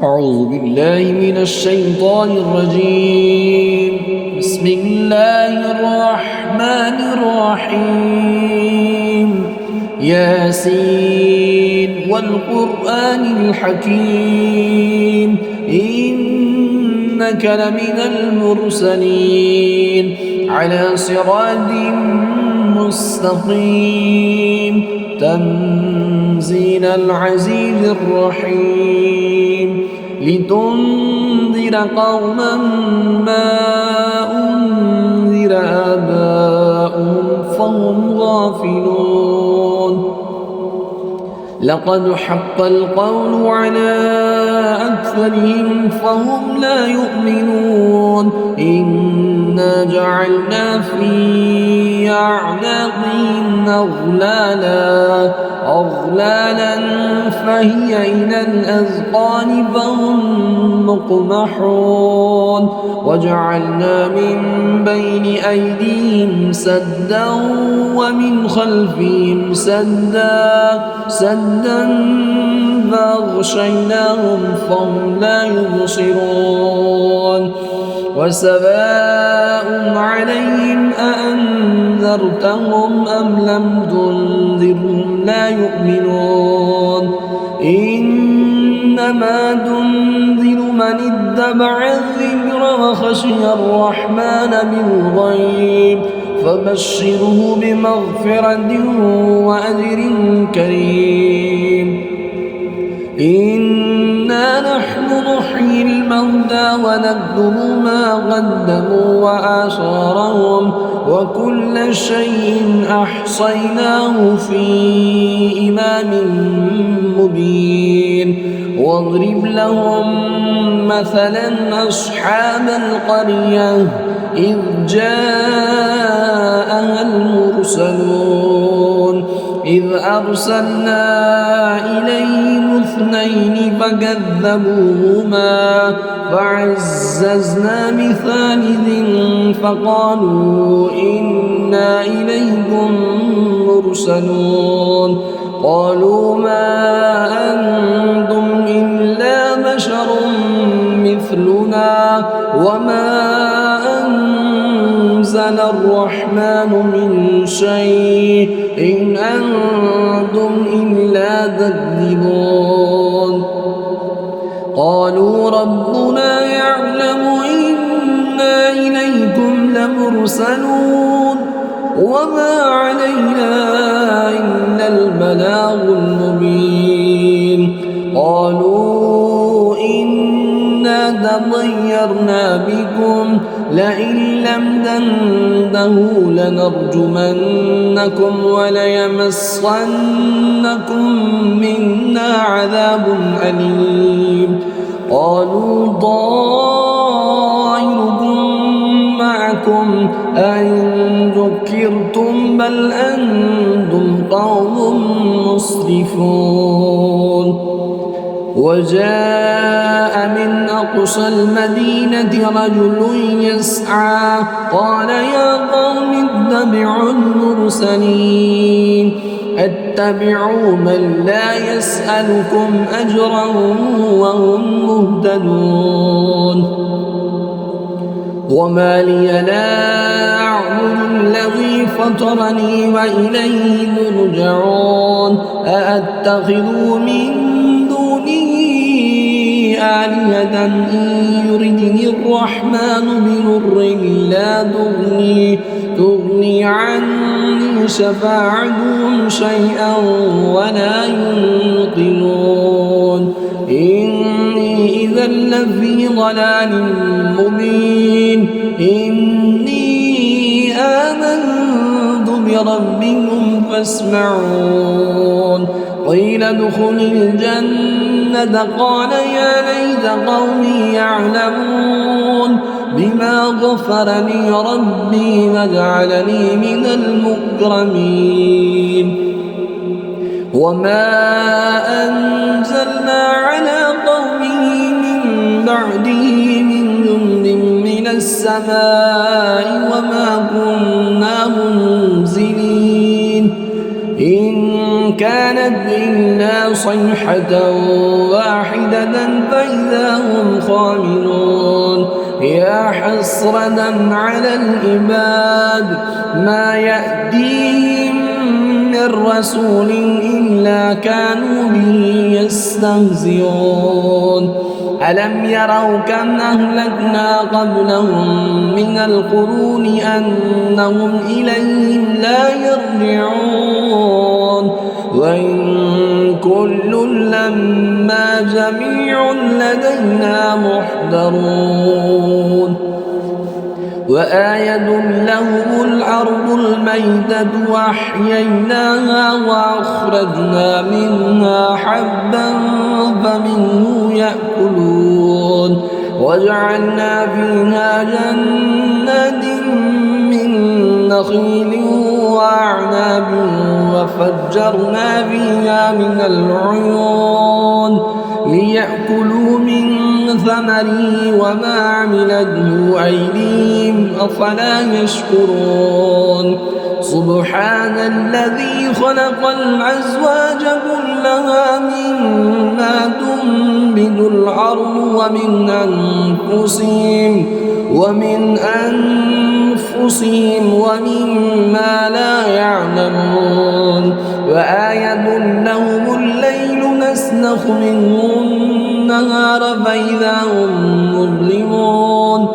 أعوذ بالله من الشيطان الرجيم. بسم الله الرحمن الرحيم. ياسين والقرآن الحكيم إنك لمن المرسلين على صراط مستقيم تنزيل العزيز الرحيم لتنذر قوما ما أنذر آباؤهم فهم غافلون. لقد حق القول على أكثرهم فهم لا يؤمنون. إنا جعلنا في أعناقهم أغلالا فهي إلى الأذقان فهم مقمحون. وجعلنا من بين أيديهم سدا ومن خلفهم سدا فأغشيناهم فهم لا يبصرون. وسواء عليهم أأنذرتهم أم لم تنذرهم لا يؤمنون. إنما تنذر من اتبع الذكر وخشي الرحمن بالغيب فبشره بمغفرة وأجر كريم. إنا نحن نحيي الموتى ونكتب ما قدموا وآثارهم وكل شيء أحصيناه في إمام مبين. واضرب لهم مثلا أصحاب القرية إذ جاءها المرسلون إذ أرسلنا إليهم اثنين فكذبوهما فعززنا بثالث فقالوا إنا إليكم مرسلون. قالوا ما أنتم إلا بشر مثلنا وما أنزل الرحمن من شيء إن أنتم إلا تكذبون. قالوا ربنا يعلم إنا إليكم لمرسلون وما علينا إلا البلاغ المبين. قالوا إنا تطيرنا بكم لئن لم تنتهوا لنرجمنكم وليمسنكم منا عذاب أليم. قالوا طائركم معكم أئن ذكرتم بل أنتم قوم مسرفون. وجاء من أقصى المدينة رجل يسعى قال يا قوم اتبعوا المرسلين اتبعوا من لا يسألكم أجرا وهم مهتدون. وما لي لا أعبد الذي فطرني وإليه ترجعون. أأتخذ من آلهة إن يردني الرحمن بضر لا تغني عني شفاعتهم شيئا ولا ينقذون. إني إذا لفي ضلال مبين. إني آمنت بربكم فاسمعون. قيل ادخل الجنة قال يا ليت قومي يعلمون بما غفر لي ربي وجعلني من المكرمين. وما أنزلنا على قومه من بعده من جند من السماء وما كنا منزلين. إن كان كانت إلا صيحة واحدة فإذا هم خامدون يا حسرة على العباد ما يأتيهم من رسول إلا كانوا به يستهزئون ألم يروا كم أهلكنا قبلهم من القرون أنهم إليهم لا يرجعون وإن كل لما جميع لدينا محضرون وآية لهم الأرض الميتة وأحييناها وأخرجنا منها حبا فمنه يأكلون وجعلنا فيها جنات من نخيل وأعناب وفجرنا فيها من العيون ليأكلوا من ثمره وما عملته أيديهم أفلا يشكرون سبحان الذي خلق الأزواج كلها مما تنبت الأرض ومن أنفسهم ومما لا يعلمون وآية لهم الليل نسلخ منه النهار فإذا هم مظلمون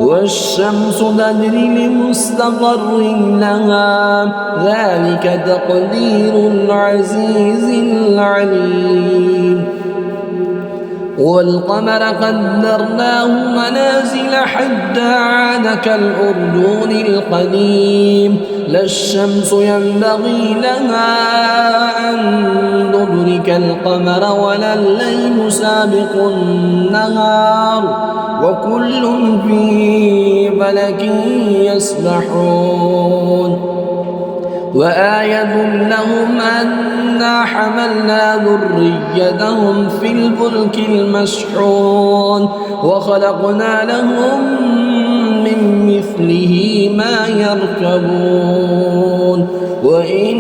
والشمس تجري لمستقر لها ذلك تقدير العزيز العليم والقمر قدرناه منازل حتى عاد كالأرجون القديم لا الشمس ينبغي لها أن تدرك القمر ولا الليل سابق النهار وكل في فلك يسبحون وآية لهم أنا حملنا ذريتهم في الفلك المشحون وخلقنا لهم من مثله ما يركبون وإن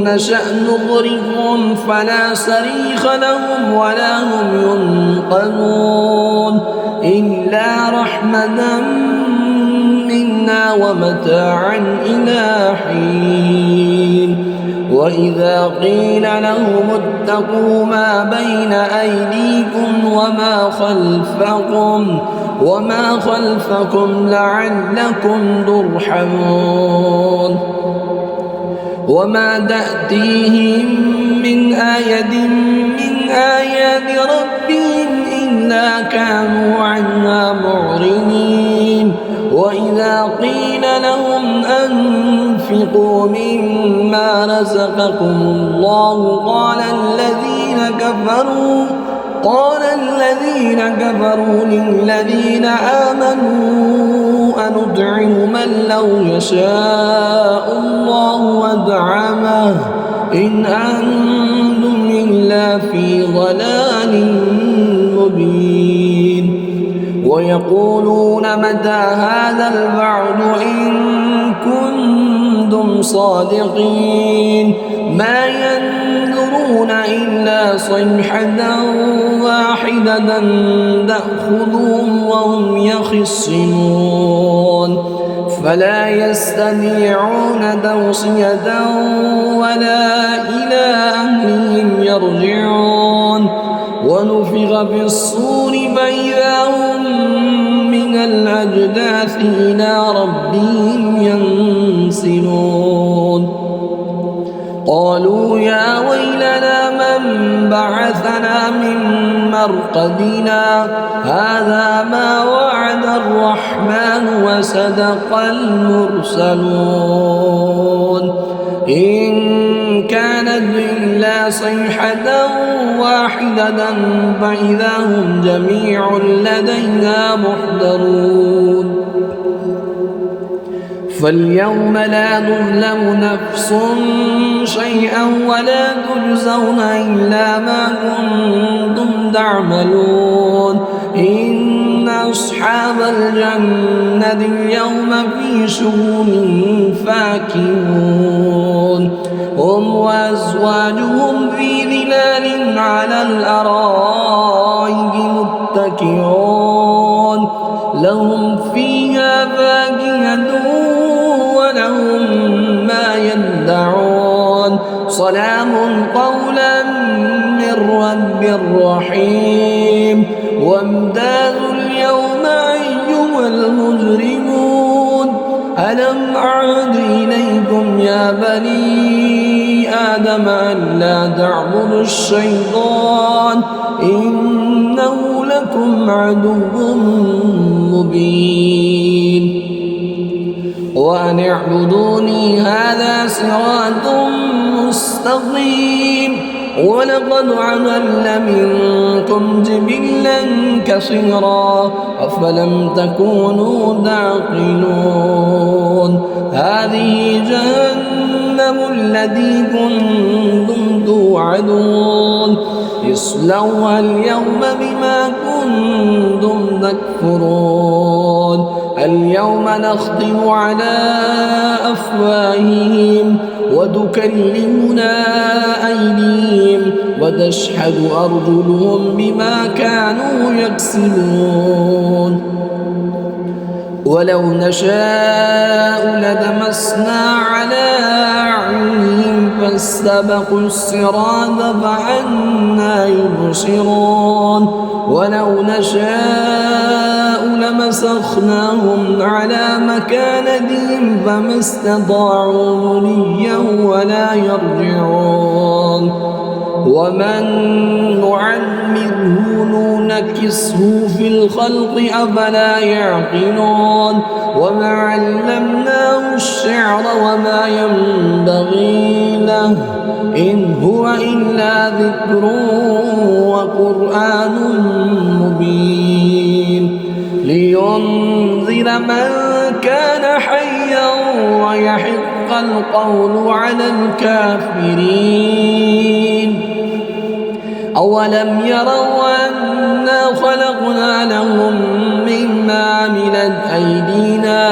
نشأ نغرقهم فلا صريخ لهم ولا هم ينقذون إلا رحمة منا ومتاعا إلى حين وإذا قيل لهم اتقوا ما بين أيديكم وما خلفكم لعلكم ترحمون وما تأتيهم من آية من آيات ربهم إلا كانوا عنها معرضين وإذا قيل لهم أنفقوا مما رزقكم الله قال الذين كفروا للذين آمنوا أنطعم من لو يشاء الله أطعمه إن أنتم إلا في ضلال مبين ويقولون متى هذا الوعد إن كنتم صادقين ما ينظرون إلا صيحة واحدة تأخذهم وهم يخصمون فلا يستطيعون توصية ولا إلى أهلهم يرجعون ونفخ في الصور فإذا هم من الأجداث إلى ربهم ينسلون قالوا يا ويلنا من بعثنا من مرقدنا هذا ما وعد الرحمن وصدق المرسلون إن كانت إلا صيحة واحدة فإذا هم جميع لدينا محضرون فاليوم لا تظلم نفس شيئا ولا تجزون إلا ما كنتم تعملون إن أصحاب الجنة اليوم في شغل فاكهون هم وأزواجهم في ظلال على الأرائك متكئون لهم فيها فاكهة ولهم ما يدعون سلام قولا من رب رحيم وامتازوا اليوم أيها المجرمون ألم أعد إليكم يا بني آدم ألا تعبدوا الشيطان إنه لكم عدو مبين وأن اعبدوني هذا صراط مستقيم ولقد عملنا منكم جبلا كثيرا أفلم تكونوا تعقلون هذه جهنم التي كنتم توعدون اصلوها اليوم بما كنتم تكفرون اليوم نختم على أفواههم وتكلمنا أيديهم وتشهد أرجلهم بما كانوا يكسبون ولو نشاء لدمسنا على أعينهم فاستبقوا الصراط فأنى يبصرون ولو نشاء لمسخناهم على مكانتهم فما استطاعوا مضيا ولا يرجعون ومن نعمره ننكسه في الخلق أفلا يعقلون وما علمناه الشعر وما ينبغي له إن هو إلا ذكر وقرآن مبين لينذر من كان حيا ويحق القول على الكافرين أولم يروا أنا خلقنا لهم مما عملت أيدينا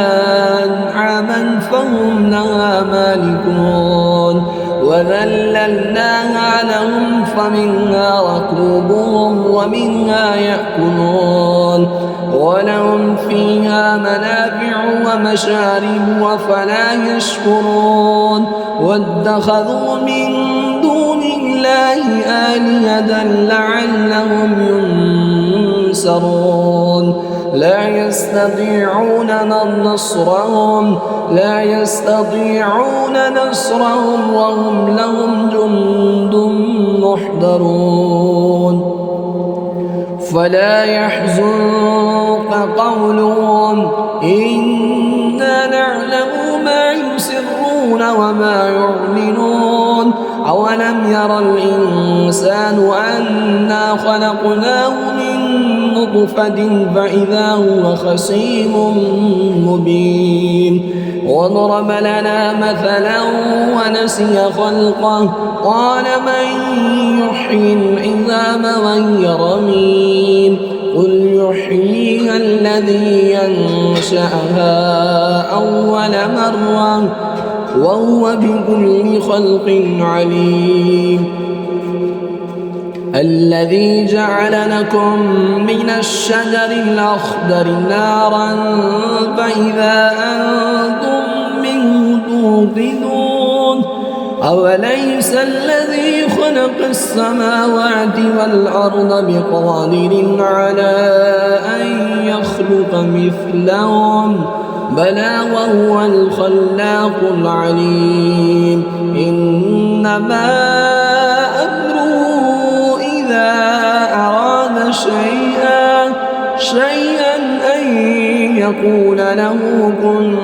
أنعاما فهم لها مالكون وذللناها لهم فمنها ركوبهم ومنها يأكلون ولهم فيها منافع ومشارب وفلا يشكرون واتخذوا من دون الله آلهة لعلهم ينصرون لا يستطيعون نصرهم وهم لهم جند محضرون فلا يحزنك قولهم إنا نعلم ما يسرون وما يعلنون أولم ير الإنسان أنا خلقناه من نطفة فإذا هو خصيم مبين وضرب لنا مثلا ونسي خلقه قال من يحيي العظام وهي رميم قل يحييها الذي ينشأها أول مرة وهو بكل خلق عليم الذي جعل لكم من الشجر الأخضر نارا فإذا أنتم منه توقدون أوليس الذي خلق السماوات والأرض بقادر على أن يخلق مثلهم بلى وهو الخلاق العليم إنما أمره إذا أراد شيئا أن يقول له كن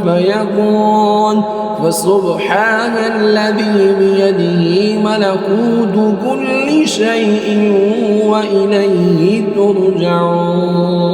فيكون فسبحان الذي بيده ملكوت كل شيء وإليه ترجعون.